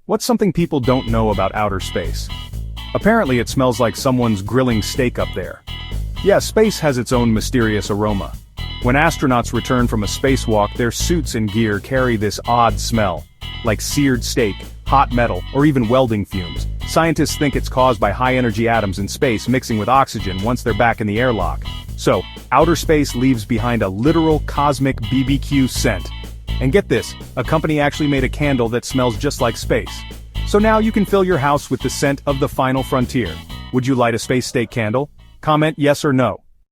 What's something people don't know about outer space? Apparently it smells like someone's grilling steak up there. Yeah, space has its own mysterious aroma. When astronauts return from a spacewalk, their suits and gear carry this odd smell, like seared steak, hot metal, or even welding fumes. Scientists think it's caused by high-energy atoms in space mixing with oxygen once they're back in the airlock. So, outer space leaves behind a literal cosmic BBQ scent. And get this, a company actually made a candle that smells just like space. So now you can fill your house with the scent of the final frontier. Would you light a space steak candle? Comment yes or no.